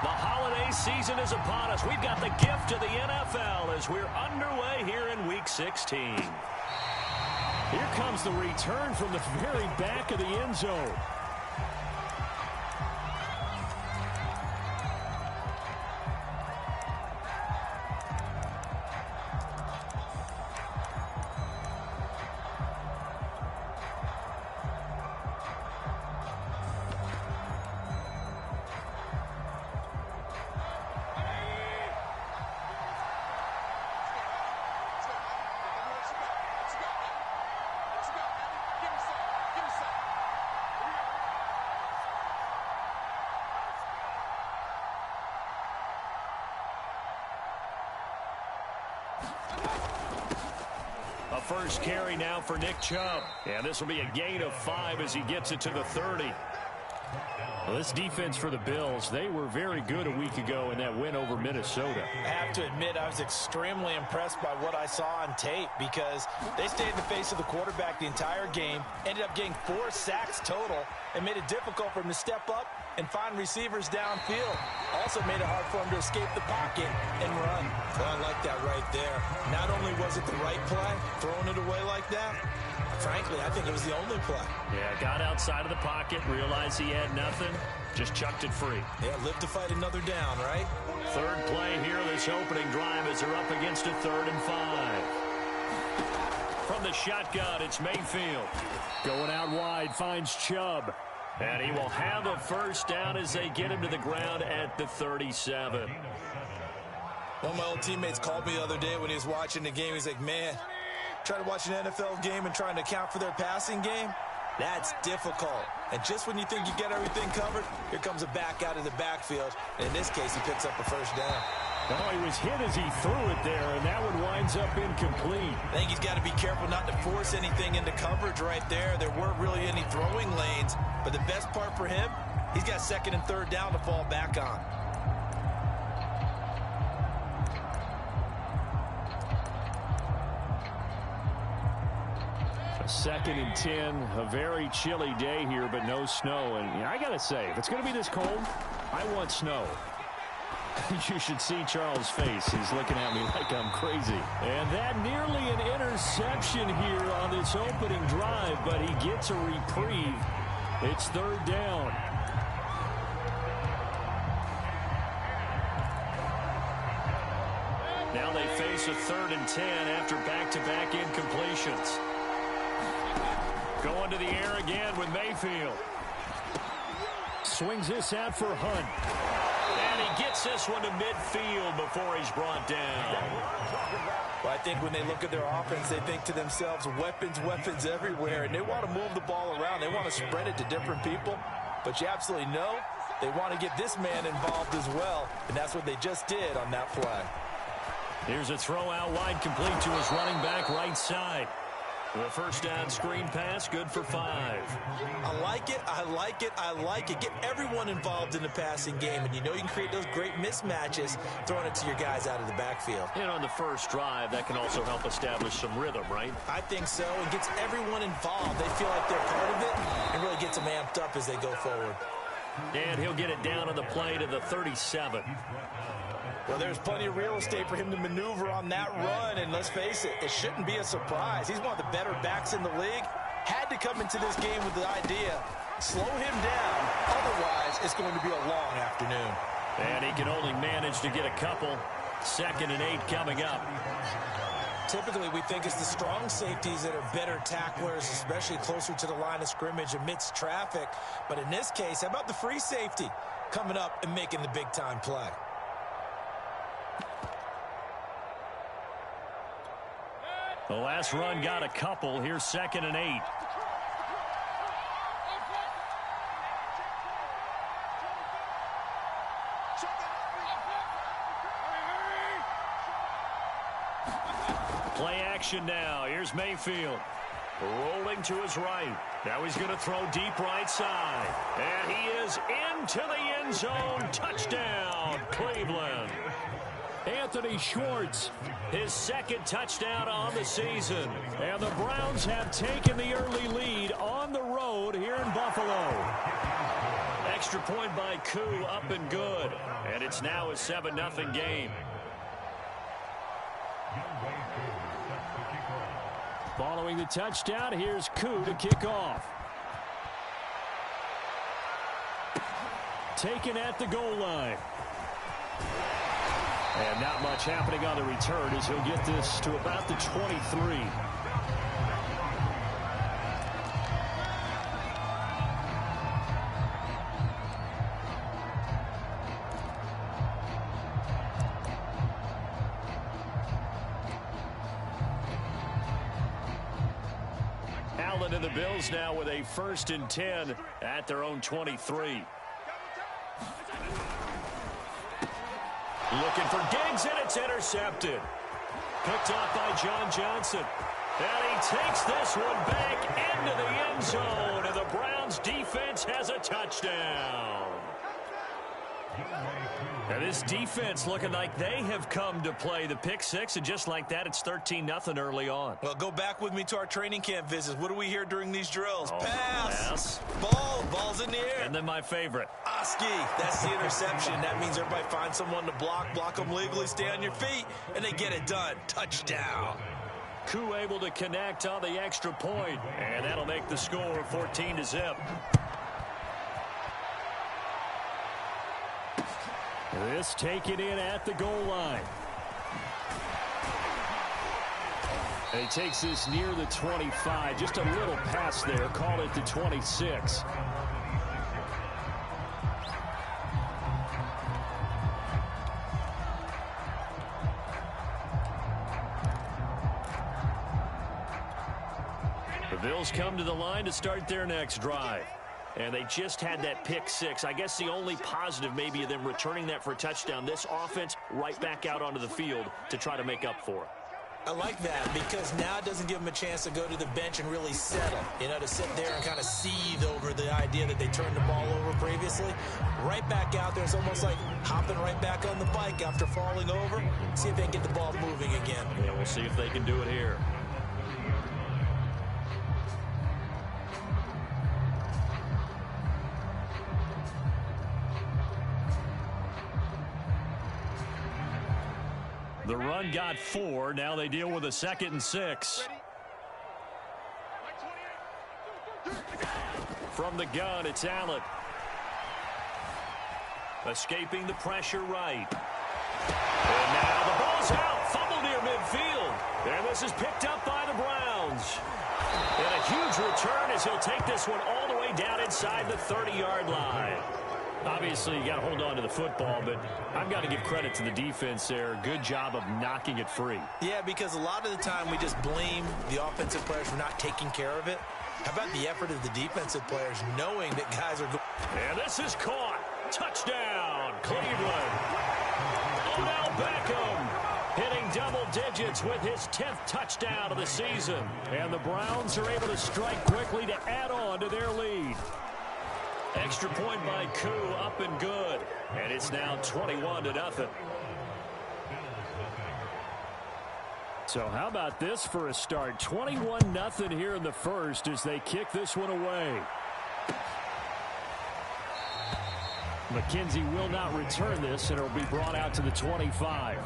The holiday season is upon us. We've got the gift of the NFL as we're underway here in Week 16. Here comes the return from the very back of the end zone. A first carry now for Nick Chubb. And this will be a gain of 5 as he gets it to the 30. Well, this defense for the Bills, they were very good a week ago in that win over Minnesota. I have to admit, I was extremely impressed by what I saw on tape because they stayed in the face of the quarterback the entire game, ended up getting 4 sacks total, and made it difficult for him to step up and find receivers downfield. Also made it hard for him to escape the pocket and run. Well, I like that right there. Not only was it the right play, throwing it away like that, frankly, I think it was the only play. Yeah, got outside of the pocket, realized he had nothing, just chucked it free. Yeah, live to fight another down, right? Third play here, this opening drive as they're up against a 3rd and 5. From the shotgun, it's Mayfield. Going out wide, finds Chubb. And he will have a first down as they get him to the ground at the 37. One of my old teammates called me the other day when he was watching the game. He's like, man, trying to watch an NFL game and trying to account for their passing game, that's difficult. And just when you think you get everything covered, here comes a back out of the backfield. And in this case, he picks up a first down. Oh, he was hit as he threw it there, and that one winds up incomplete. I think he's got to be careful not to force anything into coverage right there. There weren't really any throwing lanes, but the best part for him, he's got 2nd and 3rd down to fall back on. A 2nd and 10, a very chilly day here, but no snow. And I got to say, if it's going to be this cold, I want snow. You should see Charles' face. He's looking at me like I'm crazy. And that nearly an interception here on this opening drive, but he gets a reprieve. It's 3rd down. Now they face a 3rd and 10 after back-to-back incompletions. Going to the air again with Mayfield. Swings this out for Hunt. And he gets this one to midfield before he's brought down. Well, I think when they look at their offense, they think to themselves, weapons, weapons everywhere. And they want to move the ball around. They want to spread it to different people. But you absolutely know they want to get this man involved as well. And that's what they just did on that play. Here's a throw out wide, complete to his running back right side. The first down screen pass, good for 5. I like it, I like it, I like it. Get everyone involved in the passing game, and you know you can create those great mismatches throwing it to your guys out of the backfield. And on the first drive, that can also help establish some rhythm, right? I think so. It gets everyone involved. They feel like they're part of it, and really gets them amped up as they go forward. And he'll get it down on the play to the 37. Well, there's plenty of real estate for him to maneuver on that run, and let's face it, it shouldn't be a surprise. He's one of the better backs in the league. Had to come into this game with the idea, slow him down, otherwise it's going to be a long afternoon. And he can only manage to get a couple. 2nd and 8 coming up. Typically, we think it's the strong safeties that are better tacklers, especially closer to the line of scrimmage amidst traffic. But in this case, how about the free safety coming up and making the big-time play? The last run got a couple. Here's 2nd and 8. Play action now. Here's Mayfield. Rolling to his right. Now he's going to throw deep right side. And he is into the end zone. Touchdown, Cleveland. Anthony Schwartz, his 2nd touchdown on the season. And the Browns have taken the early lead on the road here in Buffalo. Extra point by Koo, up and good. And it's now a 7-0 game. Following the touchdown, here's Koo to kick off. Taken at the goal line. And not much happening on the return as he'll get this to about the 23. Allen and the Bills now with a 1st and 10 at their own 23. Looking for Diggs, and it's intercepted. Picked off by John Johnson. And he takes this one back into the end zone, and the Browns defense has a touchdown. And this defense looking like they have come to play the pick six, and just like that, it's 13-0 early on. Well, go back with me to our training camp visits. What do we hear during these drills? Oh, pass. Ball's in the air. And then my favorite. Oski, that's the interception. That means everybody finds someone to block them legally, stay on your feet, and they get it done. Touchdown. Koo able to connect on the extra point, and that'll make the score 14-0. This taken in at the goal line. And he takes this near the 25. Just a little pass there. Call it the 26. The Bills come to the line to start their next drive. And they just had that pick six. I guess the only positive maybe of them returning that for a touchdown. This offense right back out onto the field to try to make up for it. I like that because now it doesn't give them a chance to go to the bench and really settle. You know, to sit there and kind of seethe over the idea that they turned the ball over previously. Right back out there. It's almost like hopping right back on the bike after falling over. See if they can get the ball moving again. Yeah, we'll see if they can do it here. The run got 4. Now they deal with a 2nd and 6. From the gun, it's Allen. Escaping the pressure right. And now the ball's out. Fumble near midfield. And this is picked up by the Browns. And a huge return as he'll take this one all the way down inside the 30-yard line. Obviously, you got to hold on to the football, but I've got to give credit to the defense there. Good job of knocking it free. Yeah, because a lot of the time we just blame the offensive players for not taking care of it. How about the effort of the defensive players knowing that guys are going? And this is caught. Touchdown, Cleveland. Odell Beckham hitting double digits with his 10th touchdown of the season. And the Browns are able to strike quickly to add on to their lead. Extra point by Koo, up and good. And it's now 21-0. So how about this for a start? 21-0 here in the first as they kick this one away. McKenzie will not return this, and it will be brought out to the 25.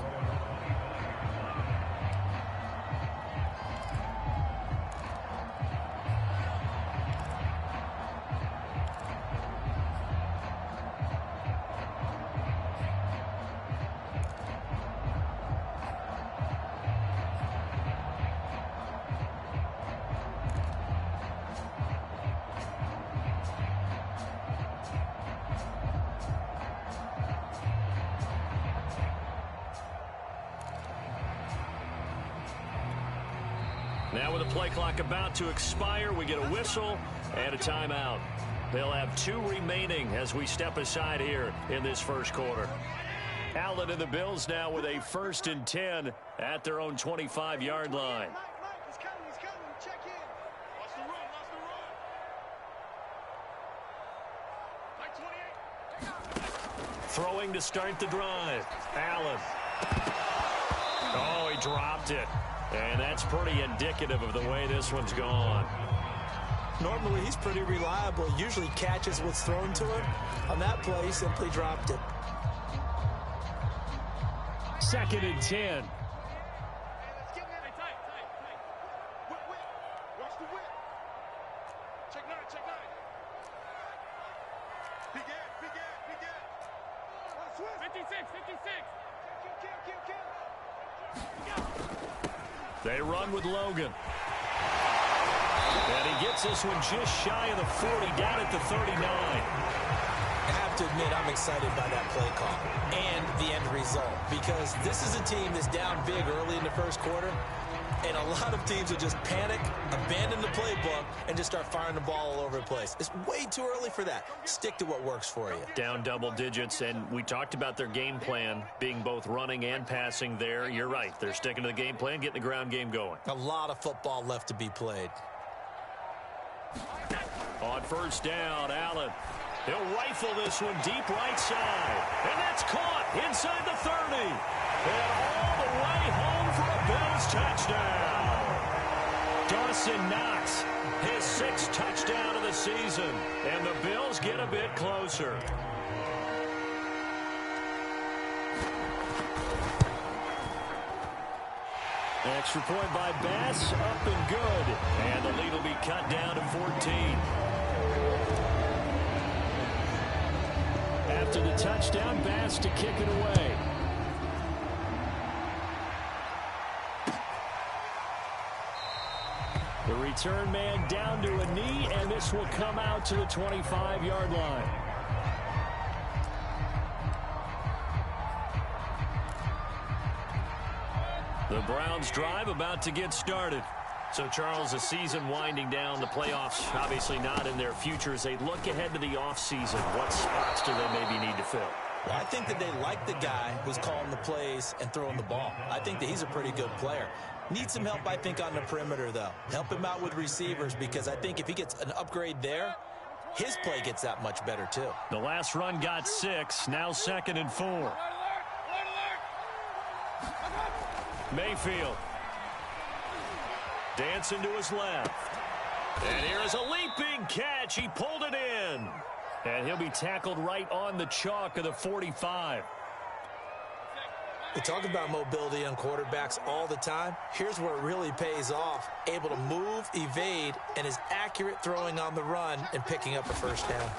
Now with the play clock about to expire, we get a whistle and a timeout. They'll have 2 remaining as we step aside here in this first quarter. Allen and the Bills now with a 1st and 10 at their own 25-yard line. Throwing to start the drive. Allen. Oh, he dropped it. And that's pretty indicative of the way this one's gone. Normally, he's pretty reliable. Usually catches what's thrown to him. On that play, he simply dropped it. 2nd and 10. They run with Logan. And he gets this one just shy of the 40, down at the 39. I have to admit, I'm excited by that play call and the end result, because this is a team that's down big early in the first quarter, and a lot of teams will just panic, abandon the playbook, and just start firing the ball all over the place. It's way too early for that. Stick to what works for you. Down double digits, and we talked about their game plan being both running and passing there. You're right. They're sticking to the game plan, getting the ground game going. A lot of football left to be played. On first down, Allen. He'll rifle this one deep right side. And that's caught inside the 30. And all the way home for a Bills touchdown. Dawson Knox, his 6th touchdown of the season. And the Bills get a bit closer. Extra point by Bass, up and good. And the lead will be cut down to 14. After the touchdown, Bass to kick it away. The return man down to a knee, and this will come out to the 25-yard line. The Browns drive about to get started. So, Charles, the season winding down, the playoffs obviously not in their future. As they look ahead to the offseason, what spots do they maybe need to fill? Well, I think that they like the guy who's calling the plays and throwing the ball. I think that he's a pretty good player. Needs some help, I think, on the perimeter, though. Help him out with receivers, because I think if he gets an upgrade there, his play gets that much better, too. The last run got 6, now 2nd and 4. Mayfield. Dancing to his left. And here is a leaping catch. He pulled it in. And he'll be tackled right on the chalk of the 45. We talk about mobility on quarterbacks all the time. Here's where it really pays off. Able to move, evade, and is accurate throwing on the run and picking up a first down.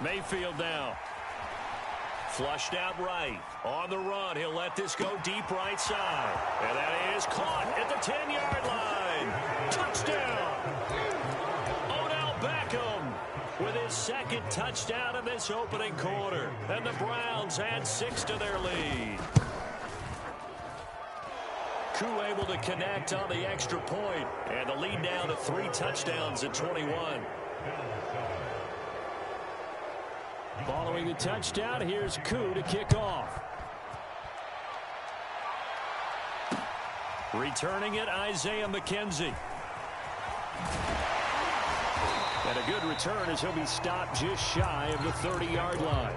Mayfield now. Flushed out right. On the run, he'll let this go deep right side. And that is caught at the 10-yard line. Touchdown! Odell Beckham with his 2nd touchdown of this opening quarter. And the Browns add 6 to their lead. Koo able to connect on the extra point. And the lead down to 3 touchdowns at 21. Following the touchdown, here's Koo to kick off. Returning it, Isaiah McKenzie. And a good return as he'll be stopped just shy of the 30-yard line.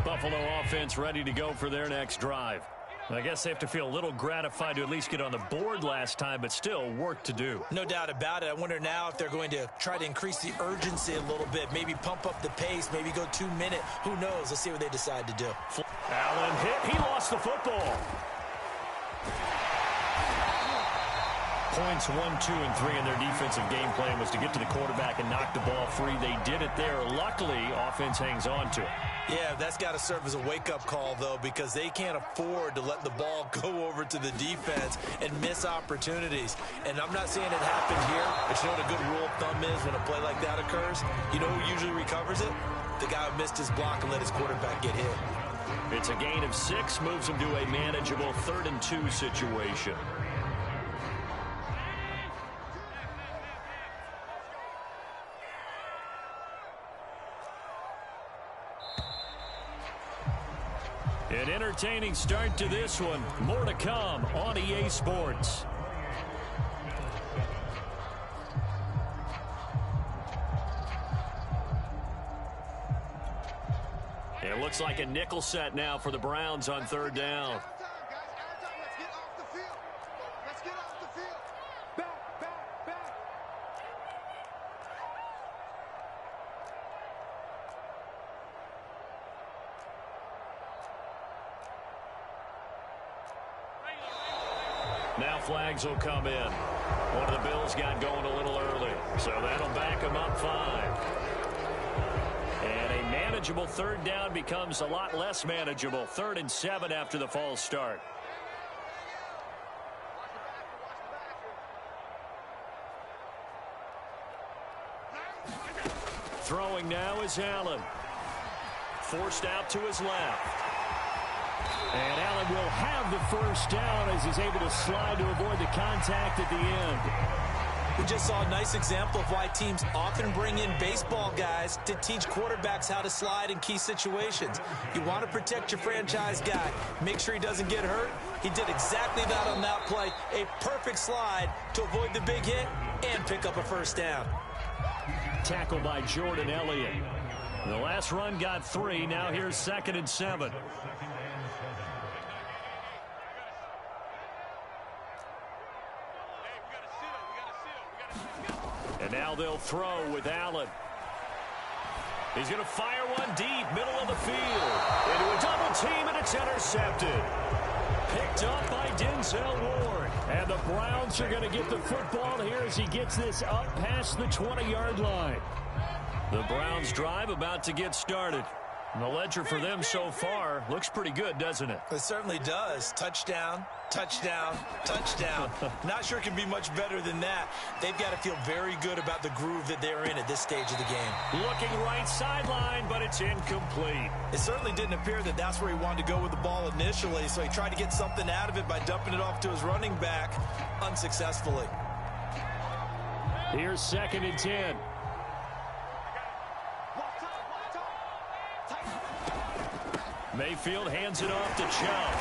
Buffalo offense ready to go for their next drive. I guess they have to feel a little gratified to at least get on the board last time, but still work to do. No doubt about it. I wonder now if they're going to try to increase the urgency a little bit, maybe pump up the pace, maybe go 2 minute. Who knows? Let's see what they decide to do. Allen hit. He lost the football. Points 1, 2, and 3 in their defensive game plan was to get to the quarterback and knock the ball free. They did it there. Luckily, offense hangs on to it. Yeah, that's got to serve as a wake-up call, though, because they can't afford to let the ball go over to the defense and miss opportunities. And I'm not saying it happened here, but you know what a good rule of thumb is when a play like that occurs? You know who usually recovers it? The guy who missed his block and let his quarterback get hit. It's a gain of 6, moves him to a manageable 3rd and 2 situation. An entertaining start to this one. More to come on EA Sports. And It looks like a nickel set now for the Browns on third down. Now flags will come in. One of the Bills got going a little early, so that'll back them up 5. And a manageable third down becomes a lot less manageable. 3rd and 7 after the false start. Throwing now is Allen. Forced out to his left. And Allen will have the first down as he's able to slide to avoid the contact at the end. We just saw a nice example of why teams often bring in baseball guys to teach quarterbacks how to slide in key situations. You want to protect your franchise guy. Make sure he doesn't get hurt. He did exactly that on that play. A perfect slide to avoid the big hit and pick up a first down. Tackle by Jordan Elliott. The last run got 3. Now here's 2nd and 7. And now they'll throw with Allen. He's going to fire one deep, middle of the field. Into a double team, and it's intercepted. Picked up by Denzel Ward. And the Browns are going to get the football here as he gets this up past the 20-yard line. The Browns drive about to get started. And the ledger for them so far looks pretty good, doesn't it? It certainly does. Touchdown, touchdown, touchdown. Not sure it can be much better than that. They've got to feel very good about the groove that they're in at this stage of the game. Looking right sideline, but it's incomplete. It certainly didn't appear that that's where he wanted to go with the ball initially, so he tried to get something out of it by dumping it off to his running back unsuccessfully. Here's 2nd and 10. Mayfield hands it off to Chubb.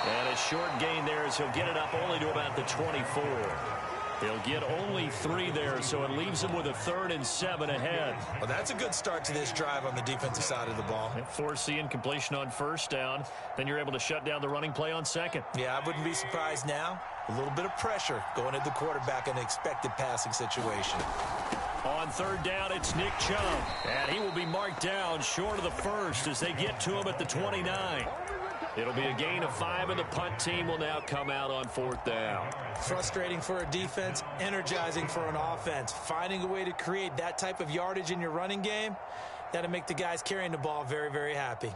And a short gain there as he'll get it up only to about the 24. He'll get only 3 there, so it leaves him with a 3rd and 7 ahead. Well, that's a good start to this drive on the defensive side of the ball. Force the incompletion on first down. Then you're able to shut down the running play on 2nd. Yeah, I wouldn't be surprised now. A little bit of pressure going at the quarterback in an expected passing situation. On 3rd down, it's Nick Chubb. And he will be marked down short of the first as they get to him at the 29. It'll be a gain of 5, and the punt team will now come out on 4th down. Frustrating for a defense, energizing for an offense. Finding a way to create that type of yardage in your running game, that'll make the guys carrying the ball very, very happy.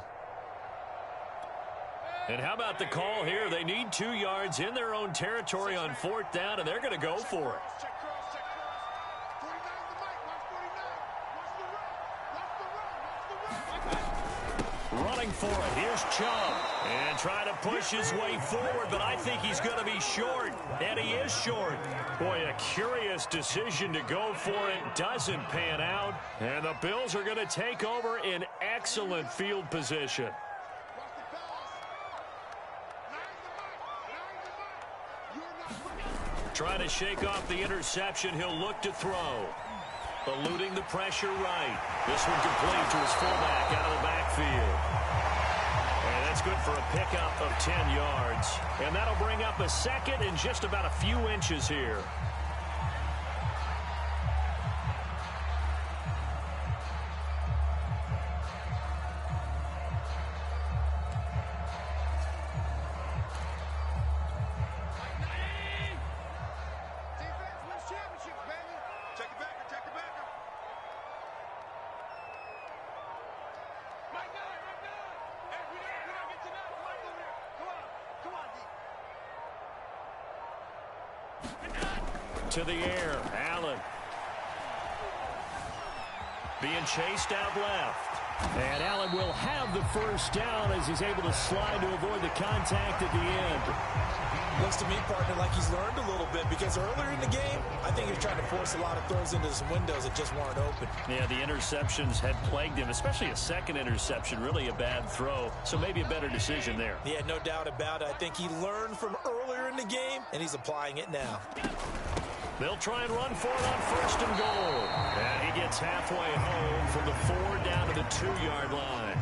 And how about the call here? They need 2 yards in their own territory on 4th down, and they're going to go for it. Running for it. Here's Chubb. And trying to push his way forward, but I think he's going to be short. And he is short. Boy, a curious decision to go for it. Doesn't pan out. And the Bills are going to take over in excellent field position. Trying to shake off the interception. He'll look to throw. Eluding the pressure right. This one complete to his fullback out of the backfield. And that's good for a pickup of 10 yards. And that'll bring up a 2nd and just about a few inches here. To the air, Allen. Being chased out left. And Allen will have the first down as he's able to slide to avoid the contact at the end. Looks to me, partner, like he's learned a little bit because earlier in the game, I think he was trying to force a lot of throws into some windows that just weren't open. Yeah, the interceptions had plagued him, especially a 2nd interception, really a bad throw. So maybe a better decision there. Yeah, no doubt about it. I think he learned from earlier in the game, and he's applying it now. They'll try and run for it on 1st and goal. And he gets halfway home from the 4 down to the 2-yard line.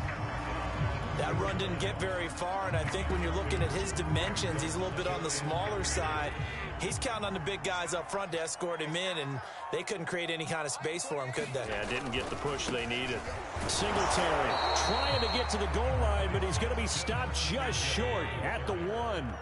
That run didn't get very far, and I think when you're looking at his dimensions, he's a little bit on the smaller side. He's counting on the big guys up front to escort him in, and they couldn't create any kind of space for him, could they? Yeah, didn't get the push they needed. Singletary trying to get to the goal line, but he's going to be stopped just short at the 1.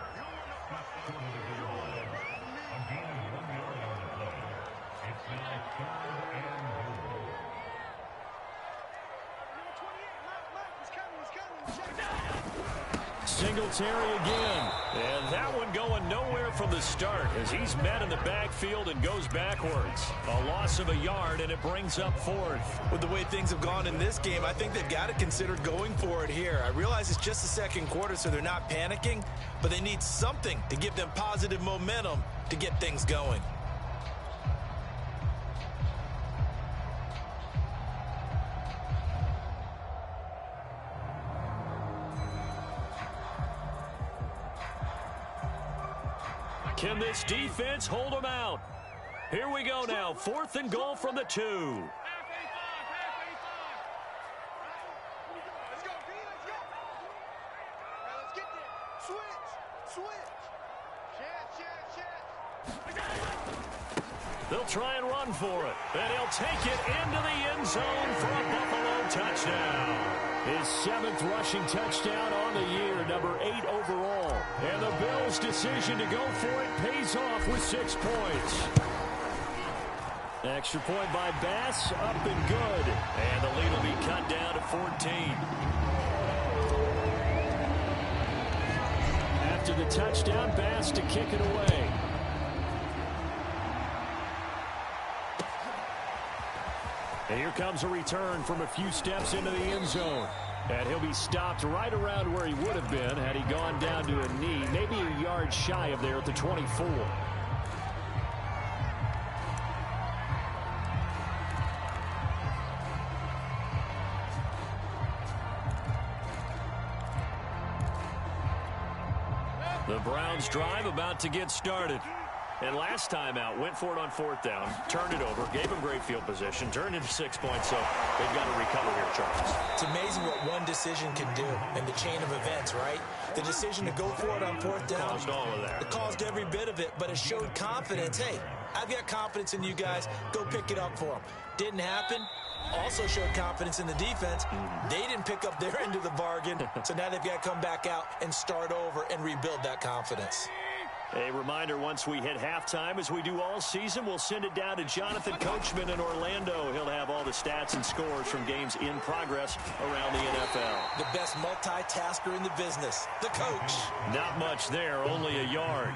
Singletary again. And that one going nowhere from the start as he's met in the backfield and goes backwards. A loss of a yard, and it brings up 4th. With the way things have gone in this game, I think they've got to consider going for it here. I realize it's just the second quarter, so they're not panicking, but they need something to give them positive momentum to get things going. Can this defense hold them out? Here we go now. 4th and goal from the 2. Let's go, let's go. Let's get there. Switch. They'll try and run for it. And he'll take it into the end zone for a Buffalo touchdown. His 7th rushing touchdown on the year, number 8 overall. And the Bills' decision to go for it pays off with 6 points. Extra point by Bass, up and good. And the lead will be cut down to 14. After the touchdown, Bass to kick it away. And here comes a return from a few steps into the end zone. And he'll be stopped right around where he would have been had he gone down to a knee, maybe a yard shy of there at the 24. The Browns drive about to get started. And last time out, went for it on 4th down, turned it over, gave them great field position, turned into 6 points, so they've got to recover here, Charles. It's amazing what one decision can do in the chain of events, right? The decision to go for it on 4th down. Caused all of that. It caused every bit of it, but it showed confidence. Hey, I've got confidence in you guys. Go pick it up for them. Didn't happen. Also showed confidence in the defense. They didn't pick up their end of the bargain, so now they've got to come back out and start over and rebuild that confidence. A reminder, once we hit halftime, as we do all season, we'll send it down to Jonathan Coachman in Orlando. He'll have all the stats and scores from games in progress around the NFL. The best multitasker in the business, the coach. Not much there, only a yard.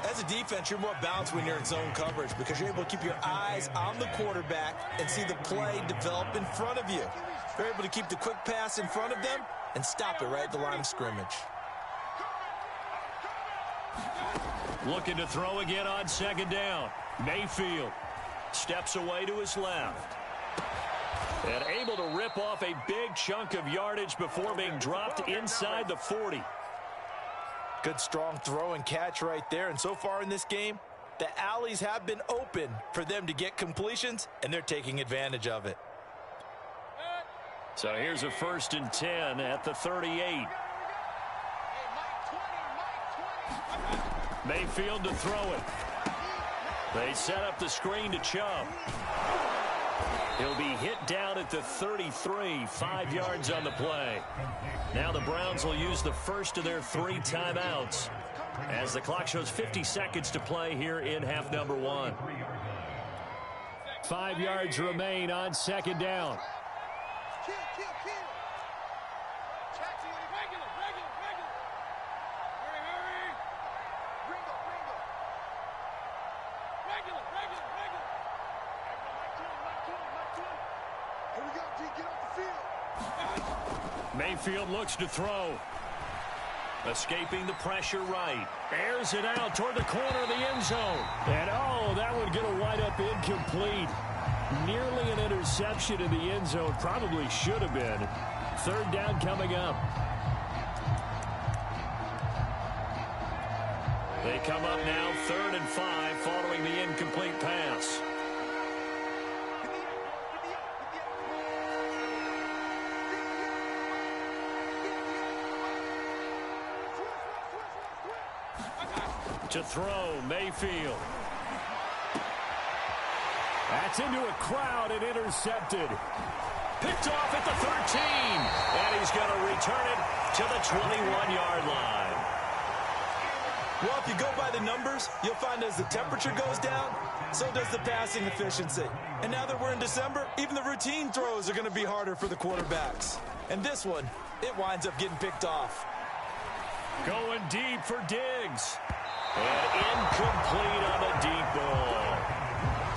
As a defense, you're more balanced when you're in zone coverage because you're able to keep your eyes on the quarterback and see the play develop in front of you. You're able to keep the quick pass in front of them and stop it right at the line of scrimmage. Looking to throw again on 2nd down. Mayfield steps away to his left. And able to rip off a big chunk of yardage before being dropped inside the 40. Good strong throw and catch right there. And so far in this game, the alleys have been open for them to get completions, and they're taking advantage of it. So here's a 1st and 10 at the 38. Mayfield to throw it. They set up the screen to Chubb. He'll be hit down at the 33, 5 yards on the play. Now the Browns will use the first of their 3 timeouts as the clock shows 50 seconds to play here in half number 1. 5 yards remain on 2nd down. Mayfield looks to throw. Escaping the pressure right. Airs it out toward the corner of the end zone. And oh, that one going to wind up incomplete. Nearly an interception in the end zone. Probably should have been. 3rd down coming up. They come up now 3rd and 5 following the incomplete pass. To throw, Mayfield. That's into a crowd and intercepted. Picked off at the 13. And he's going to return it to the 21-yard line. Well, if you go by the numbers, you'll find as the temperature goes down, so does the passing efficiency. And now that we're in December, even the routine throws are going to be harder for the quarterbacks. And this one, it winds up getting picked off. Going deep for Diggs. And incomplete on the deep ball.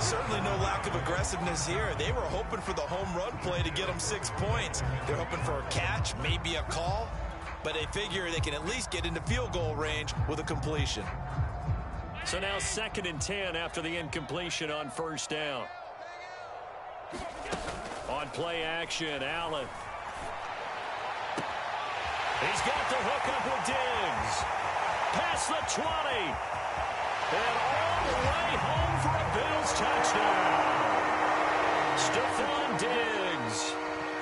Certainly no lack of aggressiveness here. They were hoping for the home run play to get them 6 points. They're hoping for a catch, maybe a call. But they figure they can at least get into field goal range with a completion. So now 2nd and 10 after the incompletion on first down. On play action, Allen. He's got the hook up with Diggs. Past the 20. And all the way home for a Bills touchdown. Stephon Diggs.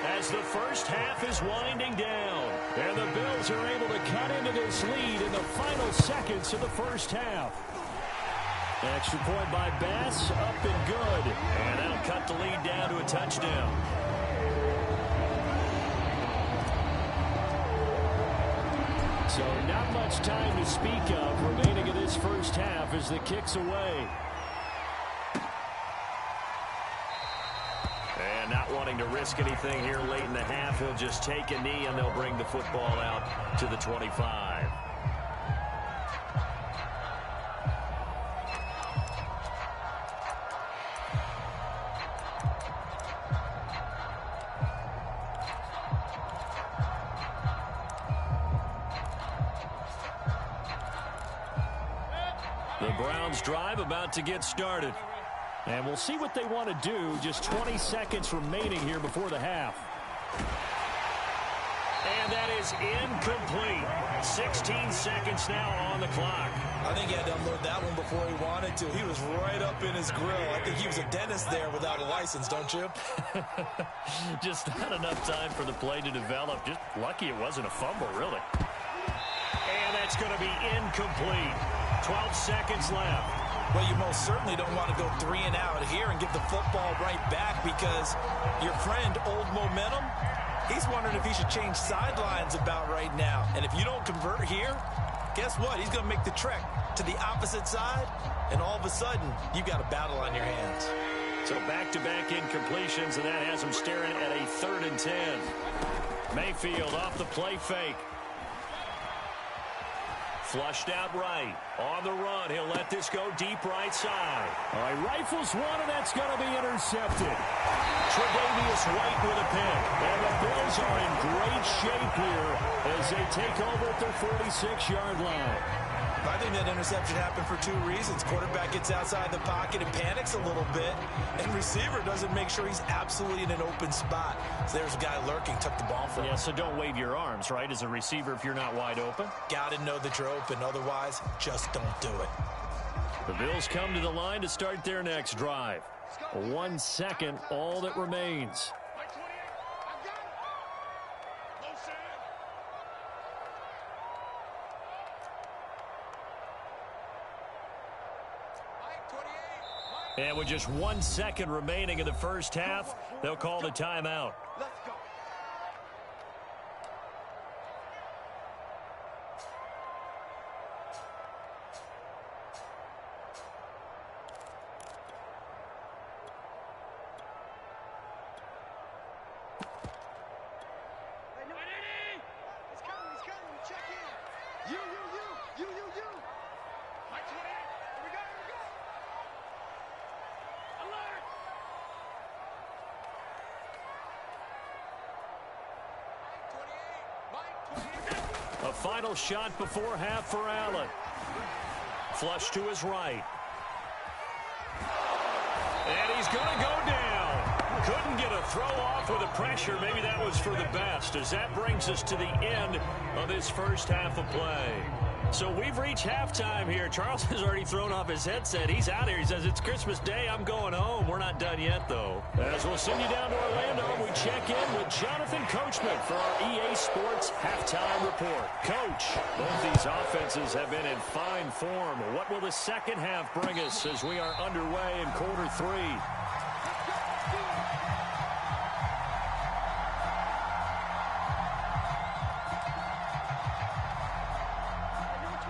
As the first half is winding down. And the Bills are able to cut into this lead in the final seconds of the first half. Extra point by Bass, up and good. And that'll cut the lead down to a touchdown. So not much time to speak of remaining in this first half as the kick's away. And not wanting to risk anything here late in the half, he'll just take a knee and they'll bring the football out to the 25. The Browns drive about to get started. And we'll see what they want to do. Just 20 seconds remaining here before the half. And that is incomplete. 16 seconds now on the clock. I think he had to unload that one before he wanted to. He was right up in his grill. I think he was a dentist there without a license, don't you? Just not enough time for the play to develop. Just lucky it wasn't a fumble, really. And that's going to be incomplete. 12 seconds left. Well, you most certainly don't want to go 3 and out here and give the football right back because your friend, Old Momentum, he's wondering if he should change sidelines about right now. And if you don't convert here, guess what? He's going to make the trek to the opposite side, and all of a sudden, you've got a battle on your hands. So back-to-back incompletions, and that has him staring at a 3rd and 10. Mayfield off the play fake. Flushed out right. On the run. He'll let this go deep right side. All right, rifles one, and that's going to be intercepted. Tre'Davious White with a pick. And the Bills are in great shape here as they take over at their 46-yard line. I think that interception happened for 2 reasons. Quarterback gets outside the pocket and panics a little bit, and receiver doesn't make sure he's absolutely in an open spot. So there's a guy lurking, took the ball from him. Yeah, so don't wave your arms, right, as a receiver if you're not wide open. Got to know that you're open. Otherwise, just don't do it. The Bills come to the line to start their next drive. 1 second, all that remains. And with just 1 second remaining in the first half, they'll call the timeout. Let's go. Hey, no. He's coming, check in. You. Mike 28, here we go. Alert! Mike 28. A final shot before half for Allen. Flush to his right. And he's going to go down. Couldn't get a throw off with the pressure. Maybe that was for the best, as that brings us to the end of this first half of play. So we've reached halftime here. Charles has already thrown off his headset. He's out here. He says, it's Christmas Day. I'm going home. We're not done yet, though. As we'll send you down to Orlando, we check in with Jonathan Coachman for our EA Sports Halftime Report. Coach, both these offenses have been in fine form. What will the second half bring us as we are underway in quarter three?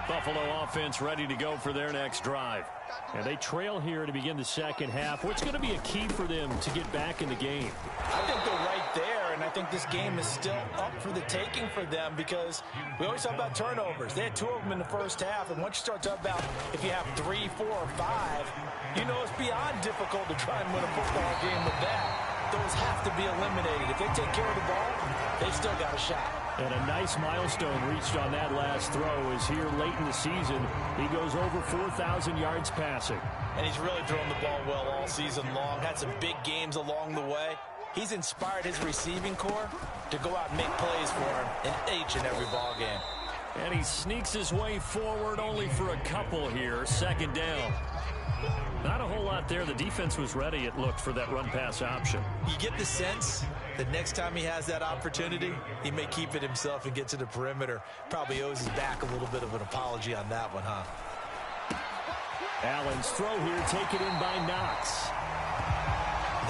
Buffalo offense ready to go for their next drive. And they trail here to begin the second half. What's going to be a key for them to get back in the game? I think they're right there, and I think this game is still up for the taking for them because we always talk about turnovers. They had 2 of them in the first half, and once you start talking about if you have 3, 4, or 5, you know it's beyond difficult to try and win a football game with that. Those have to be eliminated. If they take care of the ball, they've still got a shot. And a nice milestone reached on that last throw is here late in the season. He goes over 4,000 yards passing. And he's really thrown the ball well all season long. Had some big games along the way. He's inspired his receiving corps to go out and make plays for him in each and every ball game. And he sneaks his way forward only for a couple here. Second down. Not a whole lot there. The defense was ready, it looked, for that run-pass option. You get the sense that next time he has that opportunity, he may keep it himself and get to the perimeter. Probably owes his back a little bit of an apology on that one, huh? Allen's throw here taken in by Knox.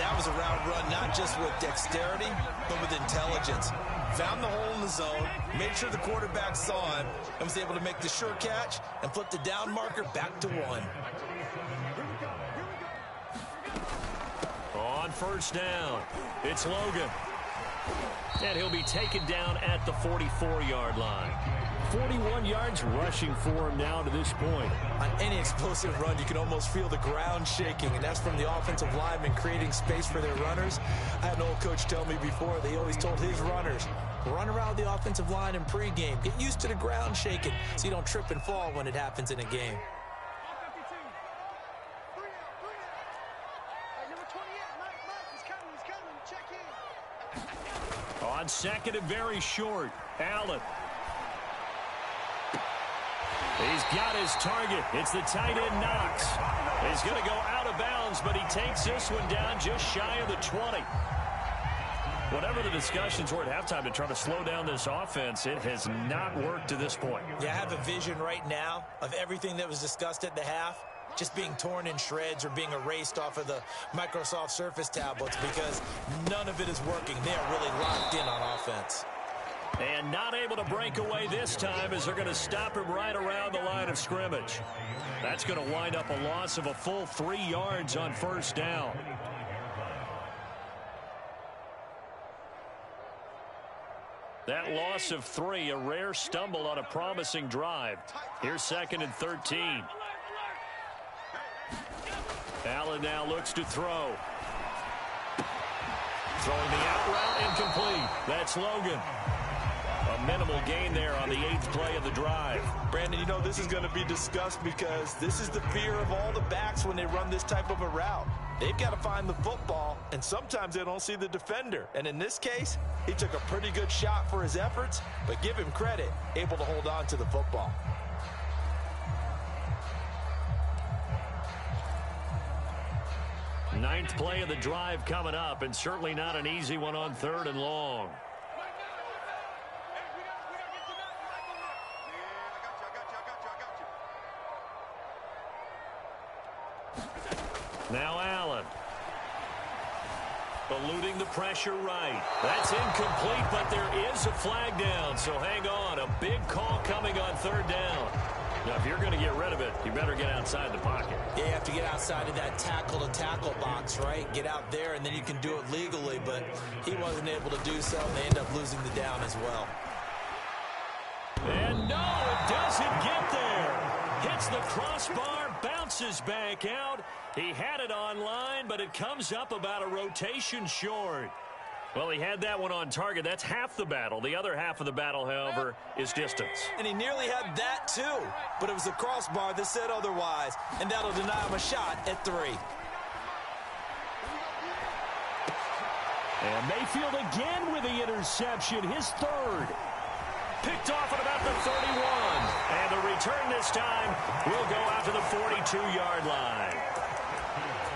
That was a route run, not just with dexterity, but with intelligence. Found the hole in the zone, made sure the quarterback saw him, and was able to make the sure catch and flip the down marker back to 1. On first down, it's Logan. And he'll be taken down at the 44-yard line. 41 yards rushing for him now to this point. On any explosive run, you can almost feel the ground shaking, and that's from the offensive linemen creating space for their runners. I had an old coach tell me before, they always told his runners, run around the offensive line in pregame. Get used to the ground shaking so you don't trip and fall when it happens in a game. On second and very short, Allen. He's got his target. It's the tight end, Knox. He's going to go out of bounds, but he takes this one down just shy of the 20. Whatever the discussions were at halftime to try to slow down this offense, it has not worked to this point. Yeah, I have a vision right now of everything that was discussed at the half just being torn in shreds or being erased off of the Microsoft Surface tablets because none of it is working. They are really locked in on offense. And not able to break away this time as they're going to stop him right around the line of scrimmage. That's going to wind up a loss of a full 3 yards on first down. That loss of 3, a rare stumble on a promising drive. Here's second and 13. Allen now looks to throw. Throwing the out route, incomplete. That's Logan. A minimal gain there on the 8th play of the drive. Brandon, you know this is going to be discussed because this is the fear of all the backs when they run this type of a route. They've got to find the football, and sometimes they don't see the defender. And in this case, he took a pretty good shot for his efforts, but give him credit, able to hold on to the football. Ninth play of the drive coming up, and certainly not an easy one on 3rd and long. Now Allen. Eluding the pressure right. That's incomplete, but there is a flag down, so hang on. A big call coming on 3rd down. Now, if you're going to get rid of it, you better get outside the pocket. Yeah, you have to get outside of that tackle-to-tackle box, right? Get out there, and then you can do it legally, but he wasn't able to do so, and they end up losing the down as well. And no, it doesn't get there. Hits the crossbar, bounces back out. He had it online, but it comes up about a rotation short. Well, he had that one on target. That's half the battle. The other half of the battle, however, is distance. And he nearly had that, too. But it was the crossbar that said otherwise. And that'll deny him a shot at 3. And Mayfield again with the interception, his third. Picked off at about the 31. And the return this time will go out to the 42-yard line.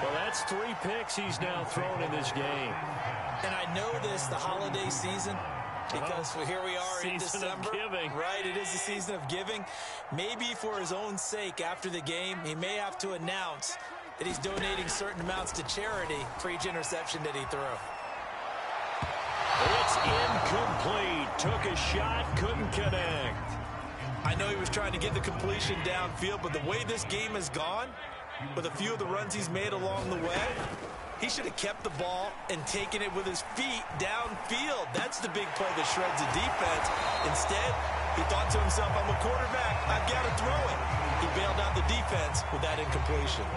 Well, that's 3 picks he's now thrown in this game. And I know this, the holiday season, because here we are in December. Season of giving. Right, it is the season of giving. Maybe for his own sake after the game, he may have to announce that he's donating certain amounts to charity for each interception that he threw. It's incomplete. Took a shot, couldn't connect. I know he was trying to get the completion downfield, but the way this game has gone, with a few of the runs he's made along the way, he should have kept the ball and taken it with his feet downfield. That's the big play that shreds the defense. Instead, he thought to himself, I'm a quarterback, I've got to throw it. He bailed out the defense with that incompletion.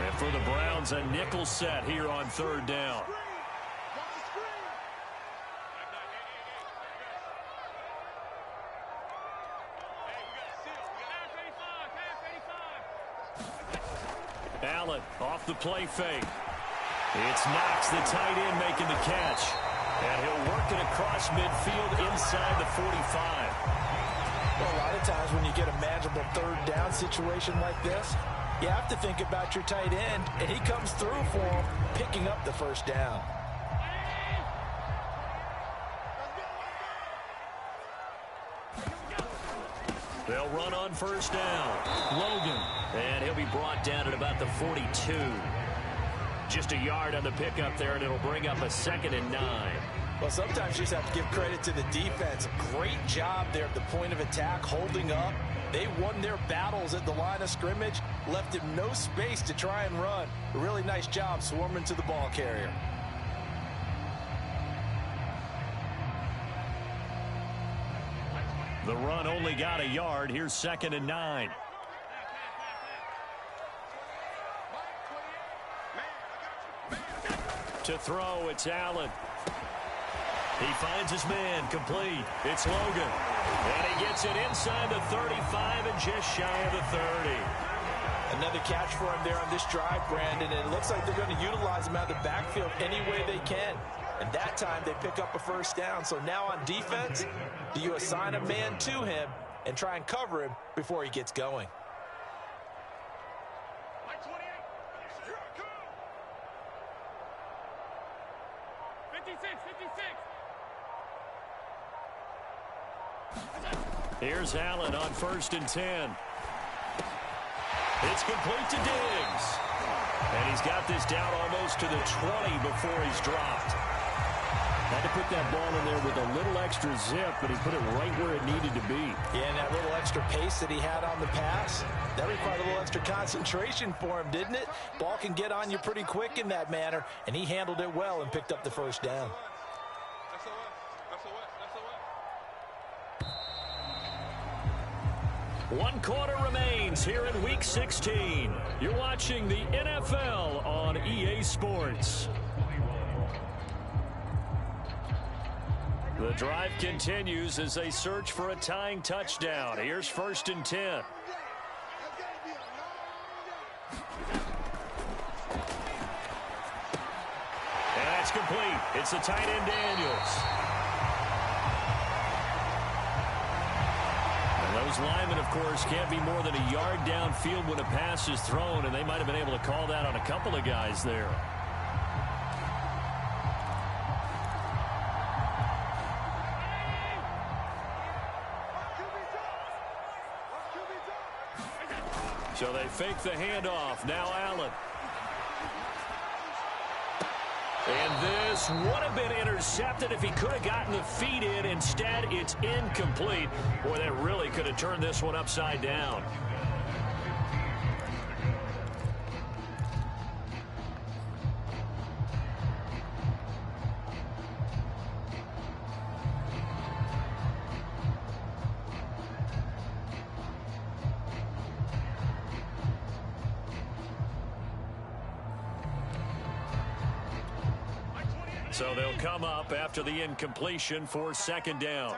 And for the Browns, a nickel set here on 3rd down. Allen off the play fake. It's Knox, the tight end, making the catch. And he'll work it across midfield inside the 45. Well, a lot of times when you get a manageable 3rd down situation like this, you have to think about your tight end, and he comes through for him, picking up the 1st down. They'll run on 1st down. Logan. And he'll be brought down at about the 42. Just a yard on the pickup there, and it'll bring up a 2nd and 9. Well, sometimes you just have to give credit to the defense. Great job there at the point of attack, holding up. They won their battles at the line of scrimmage, left him no space to try and run. A really nice job swarming to the ball carrier. The run only got a yard. Here's 2nd and 9. To throw, it's Allen. He finds his man, complete. It's Logan. And he gets it inside the 35 and just shy of the 30. Another catch for him there on this drive, Brandon, and it looks like they're going to utilize him out of the backfield any way they can. And that time they pick up a 1st down. So now on defense, do you assign a man to him and try and cover him before he gets going? Here's Allen on 1st and 10. It's complete to Diggs. And he's got this down almost to the 20 before he's dropped. Had to put that ball in there with a little extra zip, but he put it right where it needed to be. Yeah, and that little extra pace that he had on the pass, that required a little extra concentration for him, didn't it? Ball can get on you pretty quick in that manner, and he handled it well and picked up the 1st down. 1 quarter remains here in Week 16. You're watching the NFL on EA Sports. The drive continues as they search for a tying touchdown. Here's 1st and 10. And that's complete. It's the tight end Daniels. Those linemen, of course, can't be more than a yard downfield when a pass is thrown, and they might have been able to call that on a couple of guys there. So they fake the handoff. Now Allen. And this would have been intercepted if he could have gotten the feet in. Instead, it's incomplete. Boy, that really could have turned this one upside down. So they'll come up after the incompletion for 2nd down.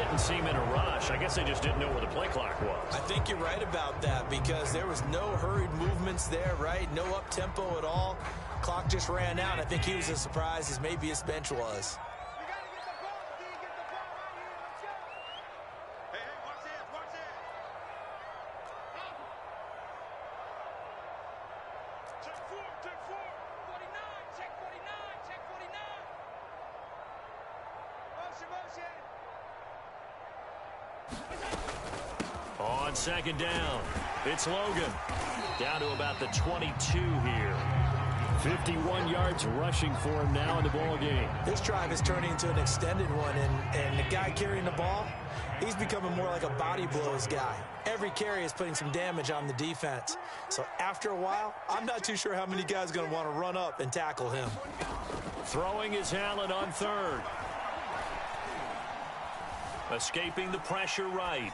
didn't seem in a rush. I guess they just didn't know where the play clock was. I think you're right about that because there was no hurried movements there, right? No up-tempo at all. Clock just ran out. I think he was as surprised as maybe his bench was. On second down, it's Logan. Down to about the 22 here. 51 yards rushing for him now in the ball game. This drive is turning into an extended one, and the guy carrying the ball, he's becoming more like a body blows guy. Every carry is putting some damage on the defense. So after a while, I'm not too sure how many guys are going to want to run up and tackle him. Throwing is Allen on third. Escaping the pressure right.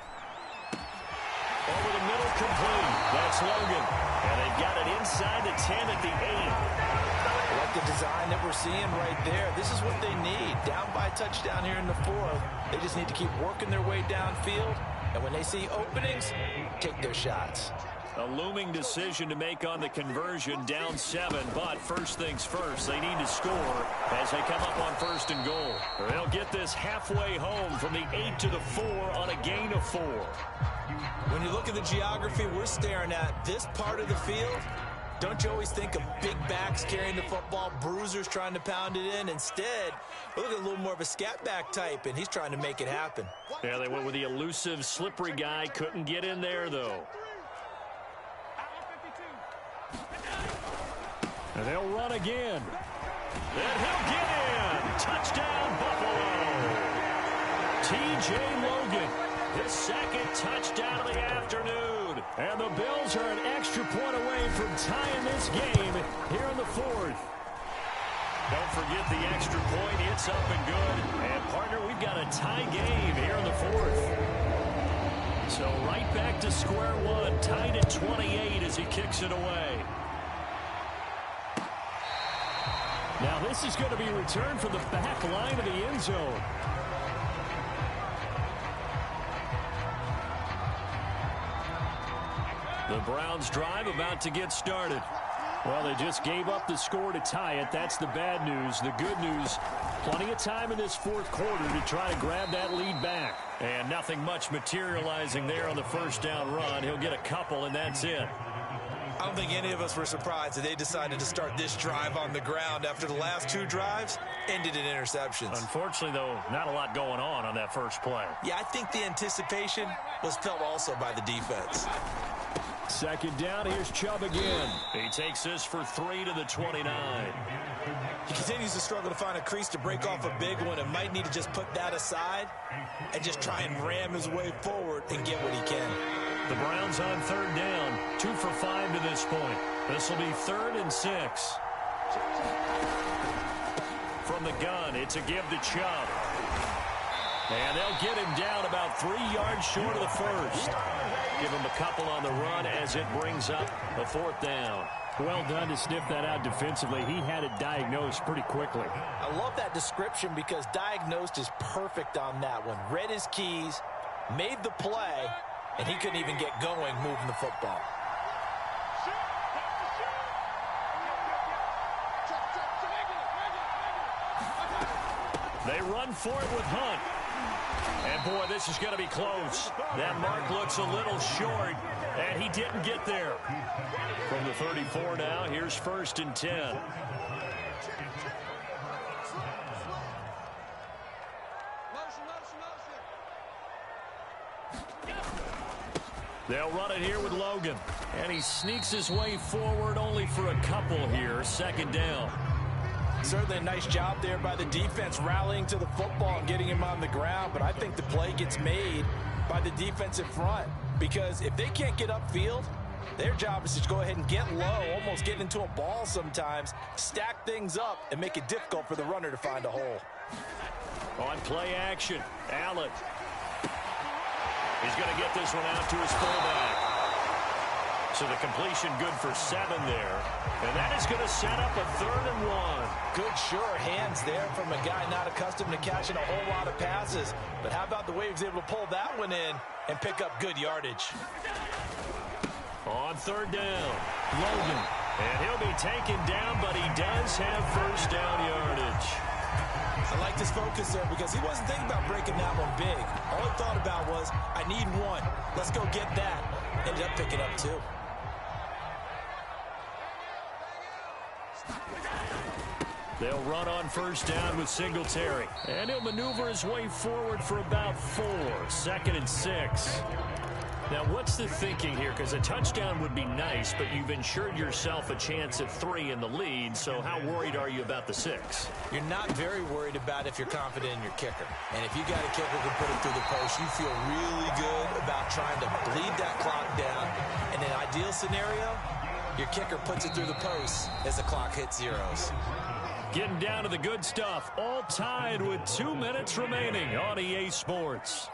Over the middle, complete. That's Logan. And they've got it inside the 10 at the 8. I like the design that we're seeing right there. This is what they need. Down by a touchdown here in the 4th. They just need to keep working their way downfield. And when they see openings, take their shots. A looming decision to make on the conversion, down 7. But first things first, they need to score as they come up on 1st and goal. They'll get this halfway home from the 8 to the 4 on a gain of 4. When you look at the geography we're staring at, this part of the field, don't you always think of big backs carrying the football, bruisers trying to pound it in? Instead, look at a little more of a scat back type, and he's trying to make it happen. Yeah, they went with the elusive, slippery guy. Couldn't get in there, though. And they'll run again. And he'll get in. Touchdown, Buffalo. T.J. Logan. His second touchdown of the afternoon. And the Bills are an extra point away from tying this game here in the 4th. Don't forget the extra point. It's up and good. And, partner, we've got a tie game here in the 4th. So right back to square one. Tied at 28 as he kicks it away. Now this is going to be returned from the back line of the end zone. The Browns drive about to get started. Well, they just gave up the score to tie it. That's the bad news. The good news, plenty of time in this 4th quarter to try to grab that lead back. And nothing much materializing there on the first down run. He'll get a couple, and that's it. I don't think any of us were surprised that they decided to start this drive on the ground after the last 2 drives ended in interceptions. Unfortunately, though, not a lot going on that first play. Yeah, I think the anticipation was felt also by the defense. Second down, here's Chubb again. He takes this for 3 to the 29. He continues to struggle to find a crease to break off a big one and might need to just put that aside and just try and ram his way forward and get what he can. The Browns on 3rd down, 2 for 5 to this point. This will be 3rd and 6. From the gun, it's a give to Chubb. And they'll get him down about 3 yards short of the first. Give him a couple on the run as it brings up a 4th down. Well done to sniff that out defensively. He had it diagnosed pretty quickly. I love that description because diagnosed is perfect on that one. Read his keys, made the play, and he couldn't even get going moving the football. They run for it with Hunt. And, boy, this is going to be close. That mark looks a little short, and he didn't get there. From the 34 now, here's 1st and 10. They'll run it here with Logan. And he sneaks his way forward only for a couple here. 2nd down. Certainly a nice job there by the defense rallying to the football and getting him on the ground. But I think the play gets made by the defensive front. Because if they can't get upfield, their job is to go ahead and get low, almost get into a ball sometimes, stack things up, and make it difficult for the runner to find a hole. On play action, Allen. He's going to get this one out to his fullback. So the completion good for 7 there. And that is going to set up a 3rd and 1. Good, sure hands there from a guy not accustomed to catching a whole lot of passes. But how about the way he was able to pull that one in and pick up good yardage? On 3rd down, Logan. And he'll be taken down, but he does have 1st down yardage. I like this focus there because he wasn't thinking about breaking that one big. All he thought about was, I need 1. Let's go get that. Ended up picking up 2. They'll run on 1st down with Singletary. And he'll maneuver his way forward for about 4. 2nd and 6. Now, what's the thinking here? Because a touchdown would be nice, but you've ensured yourself a chance at 3 in the lead. So how worried are you about the 6? You're not very worried about if you're confident in your kicker. And if you got a kicker who can put it through the post, you feel really good about trying to bleed that clock down. In an ideal scenario, your kicker puts it through the post as the clock hits zeros. Getting down to the good stuff. All tied with 2 minutes remaining on EA Sports.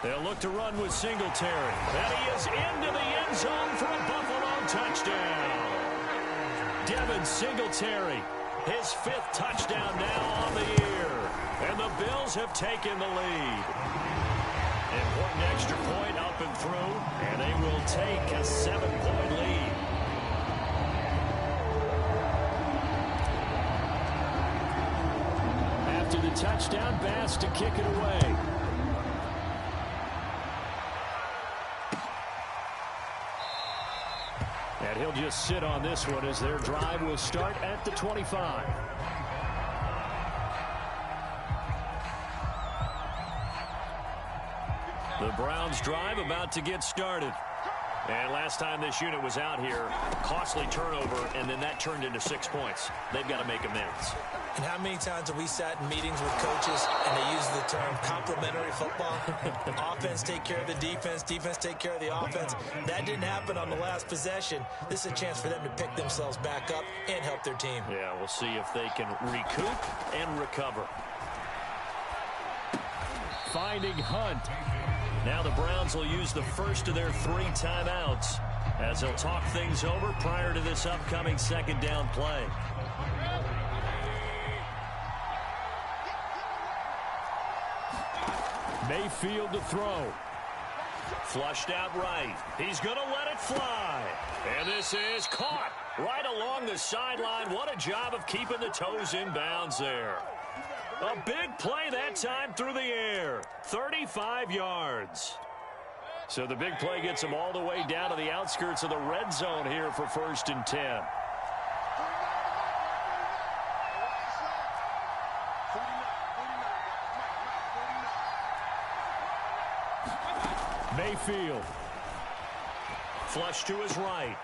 They'll look to run with Singletary. And he is into the end zone for a Buffalo touchdown. Devin Singletary, his 5th touchdown now on the year. And the Bills have taken the lead. Important extra point up and through, and they will take a 7-point lead. After the touchdown, Bass to kick it away. And he'll just sit on this one as their drive will start at the 25. The Browns drive about to get started. And last time this unit was out here, costly turnover, and then that turned into 6 points. They've got to make amends. And how many times have we sat in meetings with coaches and they use the term complementary football? Offense take care of the defense, defense take care of the offense. That didn't happen on the last possession. This is a chance for them to pick themselves back up and help their team. Yeah, we'll see if they can recoup and recover. Finding Hunt. Now the Browns will use the first of their 3 timeouts as they'll talk things over prior to this upcoming 2nd down play. Mayfield to throw. Flushed out right. He's going to let it fly. And this is caught right along the sideline. What a job of keeping the toes in bounds there. A big play that time through the air. 35 yards. So the big play gets him all the way down to the outskirts of the red zone here for 1st and 10. Mayfield. Flush to his right.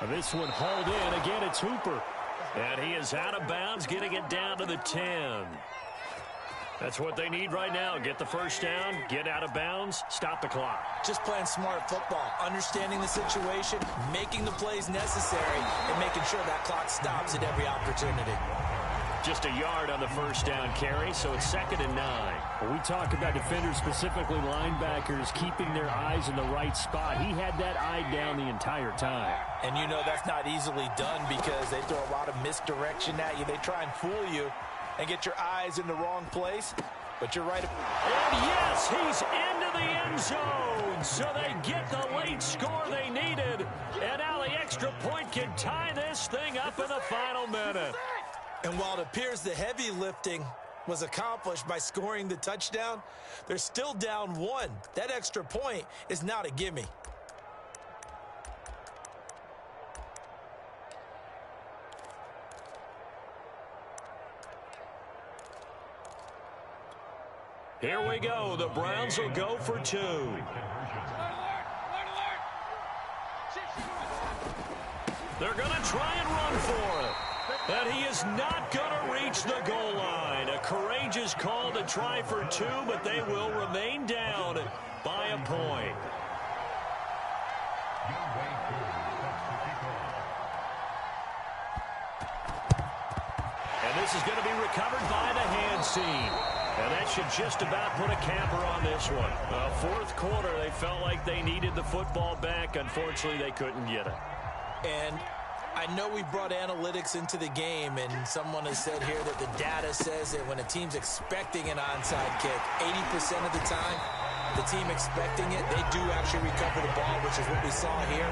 This one hauled in. Again, it's Hooper. And he is out of bounds, getting it down to the 10. That's what they need right now. Get the 1st down, get out of bounds, stop the clock. Just playing smart football, understanding the situation, making the plays necessary, and making sure that clock stops at every opportunity. Just a yard on the 1st down carry, so it's 2nd and 9. When we talk about defenders, specifically linebackers, keeping their eyes in the right spot, he had that eye down the entire time. And you know that's not easily done because they throw a lot of misdirection at you. They try and fool you and get your eyes in the wrong place. But you're right. And yes, he's into the end zone. So they get the late score they needed. And now the extra point can tie this thing up in the final minute. And while it appears the heavy lifting was accomplished by scoring the touchdown, they're still down 1. That extra point is not a gimme. Here we go. The Browns will go for 2. They're going to try and run for it. And he is not going to reach the goal line. A courageous call to try for 2, but they will remain down by a point. And this is going to be recovered by the hands team. And that should just about put a capper on this one. Fourth quarter, they felt like they needed the football back. Unfortunately, they couldn't get it. And I know we brought analytics into the game, and someone has said here that the data says that when a team's expecting an onside kick, 80% of the time, the team expecting it, they do actually recover the ball, which is what we saw here.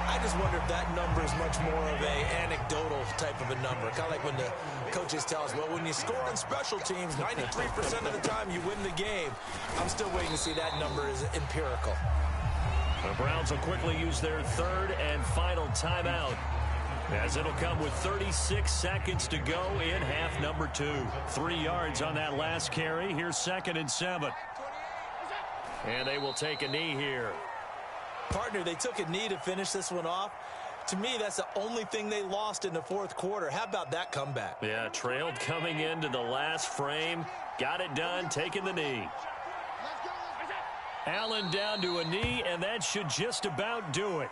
I just wonder if that number is much more of a anecdotal type of a number. Kind of like when the coaches tell us, well, when you score on special teams, 93% of the time you win the game. I'm still waiting to see that number is empirical. The Browns will quickly use their third and final timeout, as it'll come with 36 seconds to go in half number 2. 3 yards on that last carry. Here's 2nd and 7. And they will take a knee here. Partner, they took a knee to finish this one off. To me, that's the only thing they lost in the fourth quarter. How about that comeback? Yeah, trailed coming into the last frame. Got it done, taking the knee. Allen down to a knee, and that should just about do it.